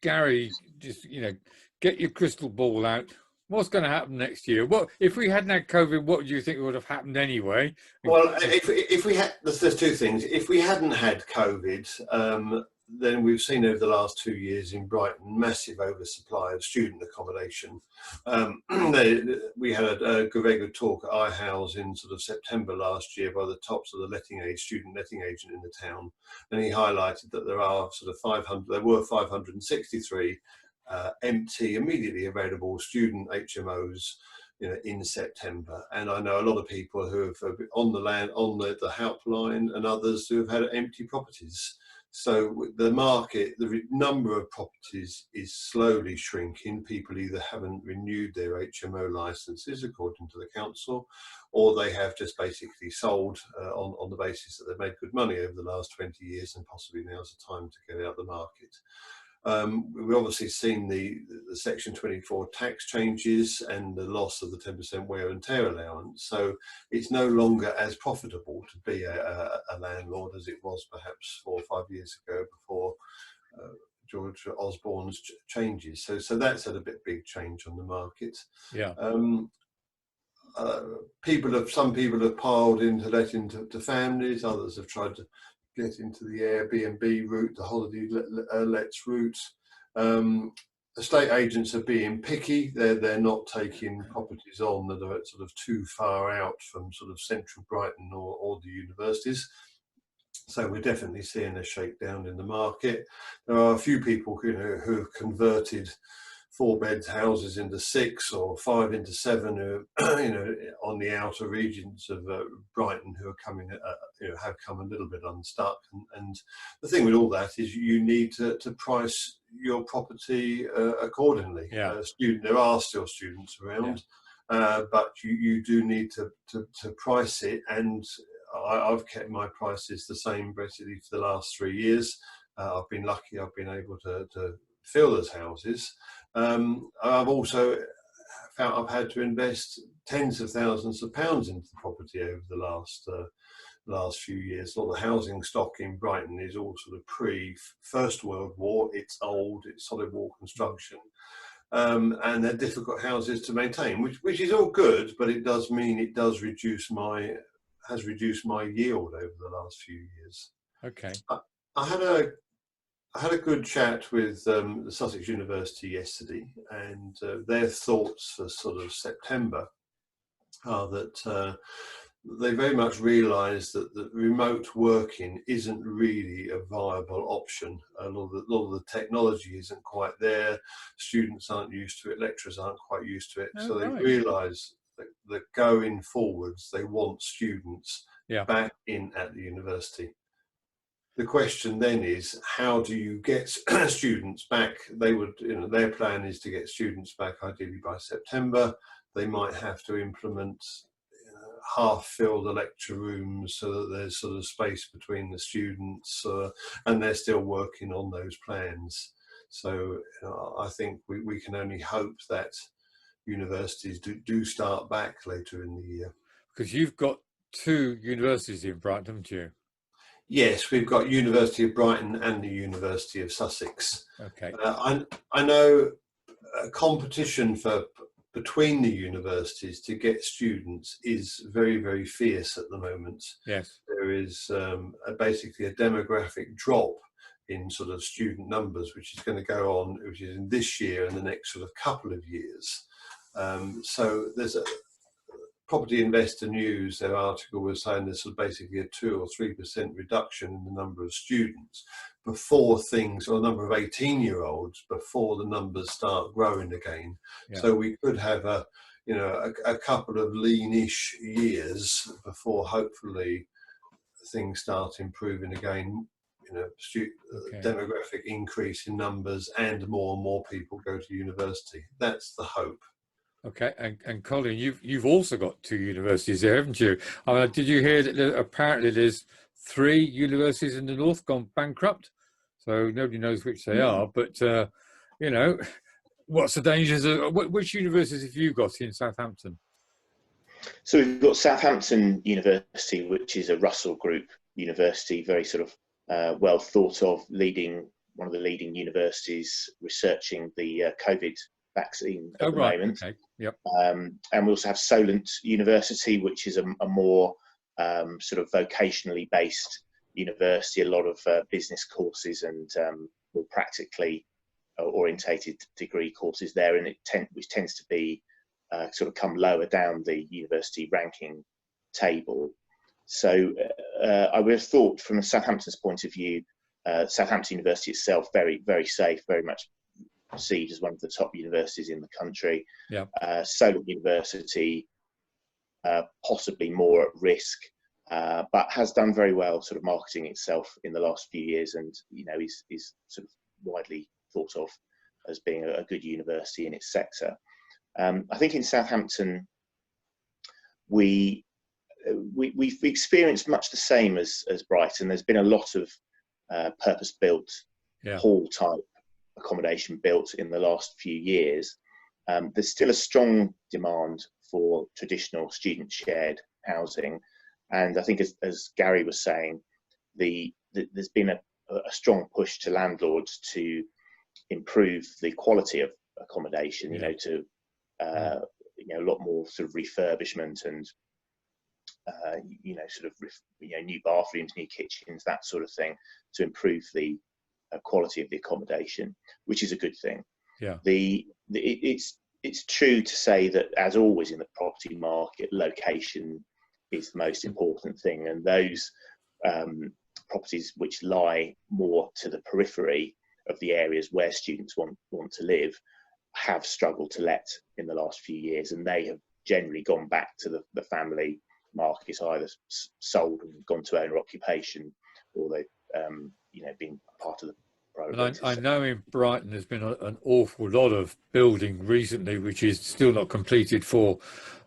Gary, just, get your crystal ball out. What's going to happen next year? What if we hadn't had COVID? What do you think would have happened anyway? Well, if we had, there's two things. If we hadn't had COVID, then we've seen over the last 2 years in Brighton massive oversupply of student accommodation. We had a very good talk at iHouse in sort of September last year by the top sort of student letting agent in the town, and he highlighted that there are sort of 500. There were 563 empty, immediately available student HMOs, in September. And I know a lot of people who have on the helpline, and others who have had empty properties. So the market, the number of properties is slowly shrinking. People either haven't renewed their HMO licenses according to the council, or they have just basically sold on the basis that they've made good money over the last 20 years, and possibly now's the time to get out of the market. We've obviously seen the Section 24 tax changes and the loss of the 10% wear and tear allowance. So it's no longer as profitable to be a landlord as it was perhaps 4 or 5 years ago before George Osborne's changes. So that's had a big change on the market. Yeah. Some people have piled into letting to families. Others have tried to get into the Airbnb route, the holiday lets route. Estate agents are being picky. They're not taking properties on that are sort of too far out from sort of central Brighton or the universities. So we're definitely seeing a shakedown in the market. There are a few people who have converted 4-bed houses into 6 or 5 into 7, who, on the outer regions of Brighton, who are coming, have come a little bit unstuck. And the thing with all that is you need to price your property accordingly. Yeah. There are still students around, but you do need to price it. And I've kept my prices the same basically for the last 3 years. I've been lucky. I've been able to fill those houses. I've also found I've had to invest tens of thousands of pounds into the property over the last few years. A lot of the housing stock in Brighton is all sort of pre-First World War. It's old, it's solid wall construction, and they're difficult houses to maintain, which is all good, but it does mean it has reduced my yield over the last few years. Okay. I had a good chat with the Sussex University yesterday, and their thoughts for sort of September are that they very much realise that remote working isn't really a viable option. A lot of the technology isn't quite there. Students aren't used to it. Lecturers aren't quite used to it. So they realise that going forwards, they want students back in at the university. The question then is, how do you get students back? Their plan is to get students back ideally by September. They might have to implement half-fill the lecture rooms so that there's sort of space between the students, and they're still working on those plans. So I think we can only hope that universities do start back later in the year. Because you've got 2 universities in Brighton, haven't you? Yes, we've got University of Brighton and the University of Sussex. Okay. I know competition between the universities to get students is very, very fierce at the moment. Yes. There is basically a demographic drop in sort of student numbers, which is going to go on, which is in this year and the next sort of couple of years. So there's a Property Investor News, their article was saying there's basically a 2 or 3% reduction in the number of students before things, or the number of 18-year-olds before the numbers start growing again. Yeah. So we could have a couple of lean-ish years before hopefully things start improving again. Demographic increase in numbers and more people go to university. That's the hope. Okay, and Colin, you've also got 2 universities there, haven't you? Did you hear that apparently there's 3 universities in the north gone bankrupt? So nobody knows which they are, but what's the dangers of which universities have you got in Southampton? So we've got Southampton University, which is a Russell Group university, very sort of well thought of, leading one of the leading universities researching the COVID vaccine at the right. moment. Okay. Yep. And we also have Solent University, which is a more sort of vocationally based university, a lot of business courses and more practically orientated degree courses there, and which tends to be sort of come lower down the university ranking table. So I would have thought, from Southampton's point of view, Southampton University itself very, very safe, very much perceived as one of the top universities in the country. Yeah. Solent University, possibly more at risk, but has done very well sort of marketing itself in the last few years, and is sort of widely thought of as being a good university in its sector. I think in Southampton we've experienced much the same as Brighton. There's been a lot of purpose-built hall type accommodation built in the last few years. There's still a strong demand for traditional student shared housing, and I think as Gary was saying, there's been a strong push to landlords to improve the quality of accommodation, to a lot more sort of refurbishment and new bathrooms, new kitchens, that sort of thing, to improve the quality of the accommodation, which is a good thing. Yeah. It's true to say that, as always in the property market, location is the most important thing, and those properties which lie more to the periphery of the areas where students want to live have struggled to let in the last few years, and they have generally gone back to the family market, either sold and gone to owner occupation, or they've been part of the private. And I know in Brighton there's been an awful lot of building recently which is still not completed for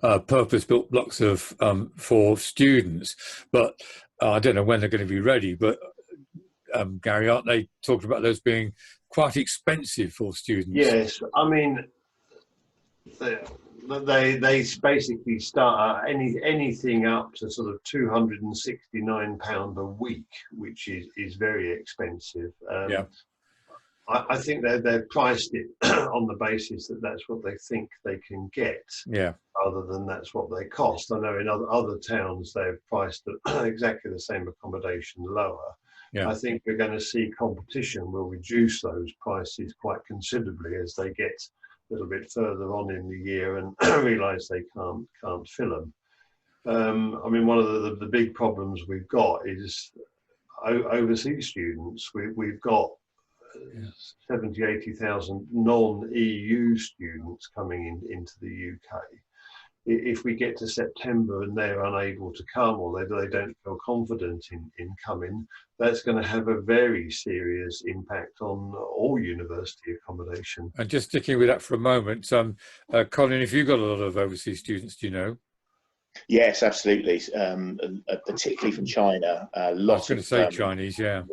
purpose-built blocks of for students, but I don't know when they're going to be ready. But Gary, aren't they talking about those being quite expensive for students? Yes, I mean, they basically start at anything up to sort of £269 a week, which is very expensive. I think they've priced it on the basis that that's what they think they can get, rather than that's what they cost. I know in other towns they've priced exactly the same accommodation lower. I think we're going to see competition will reduce those prices quite considerably as they get a little bit further on in the year and realise they can't fill them. I mean, one of the big problems we've got is overseas students. We've got 70,000-80,000 non-EU students coming into the UK. If we get to September and they're unable to come, or they don't feel confident in coming, that's going to have a very serious impact on all university accommodation. And just sticking with that for a moment, Colin, if you've got a lot of overseas students, do you know? Yes, absolutely. Particularly from China. I was going to say Chinese, a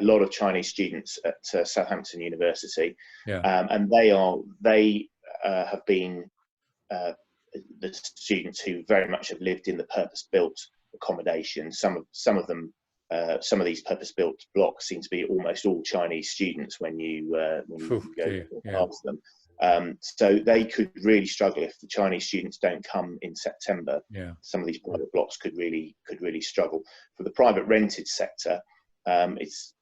lot of Chinese students at Southampton University, and they have been the students who very much have lived in the purpose-built accommodation. Some of them, some of these purpose-built blocks seem to be almost all Chinese students when you go past them. So they could really struggle if the Chinese students don't come in September. Some of these private blocks could really struggle. For the private rented sector, it's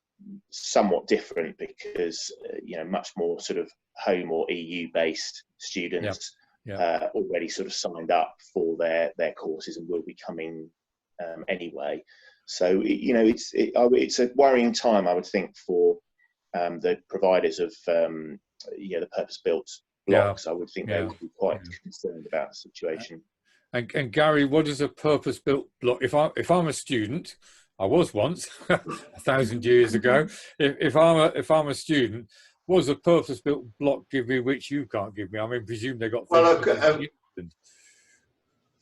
somewhat different because much more sort of home or EU based students already sort of signed up for their courses and will be coming anyway. So it's a worrying time, I would think, for the providers of the purpose-built blocks. I would think they would be quite concerned about the situation. And Gary, what is a purpose-built block? If I'm a student, I was once 1,000 years ago. If I'm a student, what does a purpose-built block give me which you can't give me? I mean, presume they got.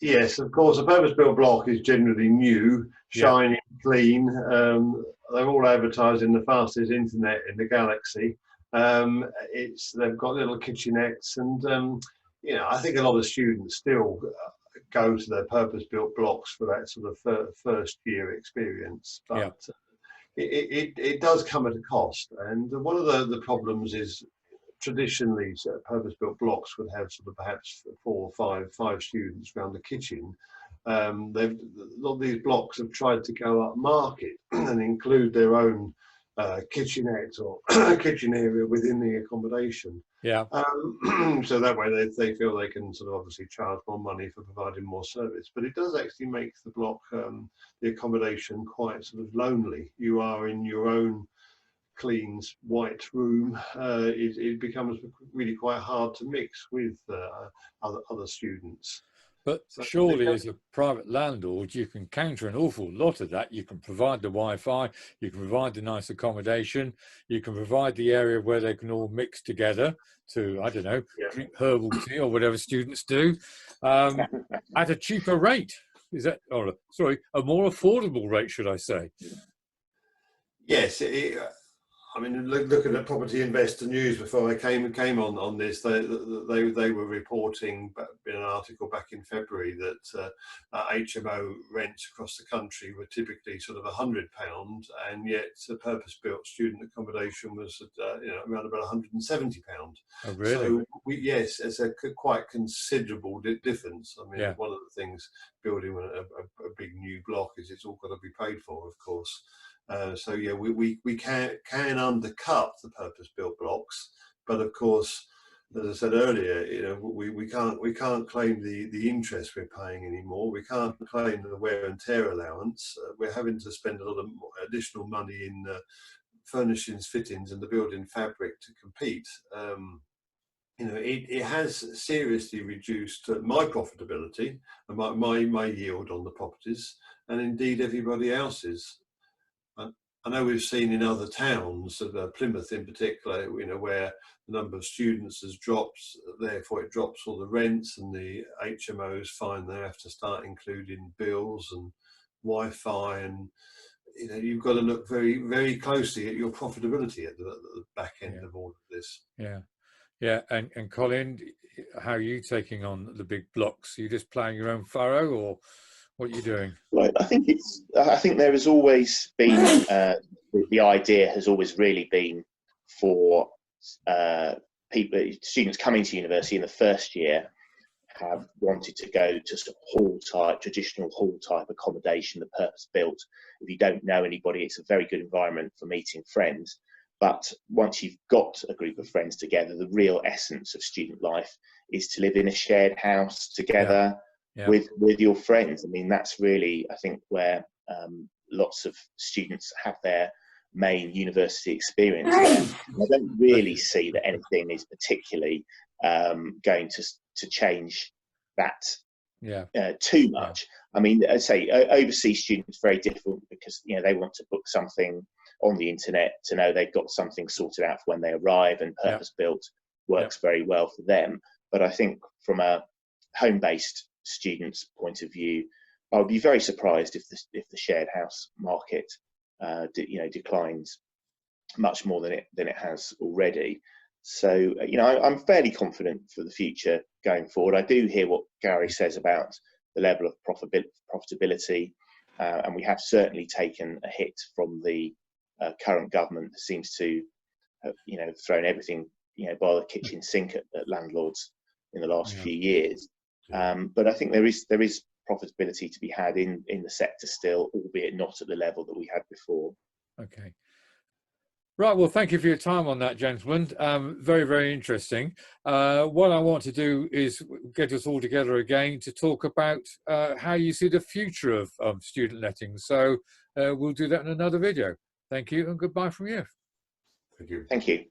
Yes, of course. A purpose-built block is generally new, shiny, clean. They're all advertised in the fastest internet in the galaxy. They've got little kitchenettes, and I think a lot of students still go to their purpose-built blocks for that sort of first year experience. But it does come at a cost. And one of the problems is traditionally purpose-built blocks would have sort of perhaps 4 or 5 students around the kitchen. A lot of these blocks have tried to go up market and include their own kitchenette or kitchen area within the accommodation. Yeah. So that way they feel they can sort of obviously charge more money for providing more service. But it does actually make the block, the accommodation, quite sort of lonely. You are in your own clean white room. It becomes really quite hard to mix with other students. But so surely as a private landlord, you can counter an awful lot of that. You can provide the Wi-Fi, you can provide the nice accommodation, you can provide the area where they can all mix together to, I don't know, drink herbal tea or whatever students do, at a cheaper rate. Is that, or sorry, a more affordable rate, should I say? Yes, I mean, looking at Property Investor News before I came on this, they were reporting in an article back in February that HMO rents across the country were typically sort of £100, and yet purpose-built student accommodation was around about £170. Oh, really? So yes, it's a quite considerable difference. I mean, one of the things building a big new block is it's all got to be paid for, of course. So yeah, we can undercut the purpose-built blocks, but of course, as I said earlier, we can't claim the interest we're paying anymore. We can't claim the wear and tear allowance. We're having to spend a lot of additional money in furnishings, fittings, and the building fabric to compete. It has seriously reduced my profitability and my yield on the properties, and indeed everybody else's. I know we've seen in other towns, Plymouth in particular, where the number of students has dropped, therefore it drops all the rents, and the HMOs find they have to start including bills and Wi-Fi, and you've got to look very, very closely at your profitability at the back end of all of this. Yeah. And Colin, how are you taking on the big blocks? Are you just ploughing your own furrow, or what are you doing? Well, I think there has always been the idea has always really been for students coming to university in the first year have wanted to go to sort of traditional hall type accommodation, the purpose built. If you don't know anybody, it's a very good environment for meeting friends. But once you've got a group of friends together, the real essence of student life is to live in a shared house together. With your friends. I mean, that's really, I think, where lots of students have their main university experience there. I don't really see that anything is particularly going to change that too much. I mean, I'd say overseas students very difficult because they want to book something on the internet to know they've got something sorted out for when they arrive, and purpose built works very well for them. But I think from a home-based students' point of view, I would be very surprised if the shared house market declines much more than it has already. So I'm fairly confident for the future going forward. I do hear what Gary says about the level of profitability, and we have certainly taken a hit from the current government that seems to have thrown everything by the kitchen sink at landlords in the last few years. But I think there is profitability to be had in the sector still, albeit not at the level that we had before. Okay. Right, well, thank you for your time on that, gentlemen. Very, very interesting. What I want to do is get us all together again to talk about how you see the future of student letting. So we'll do that in another video. Thank you, and goodbye from you. Thank you. Thank you.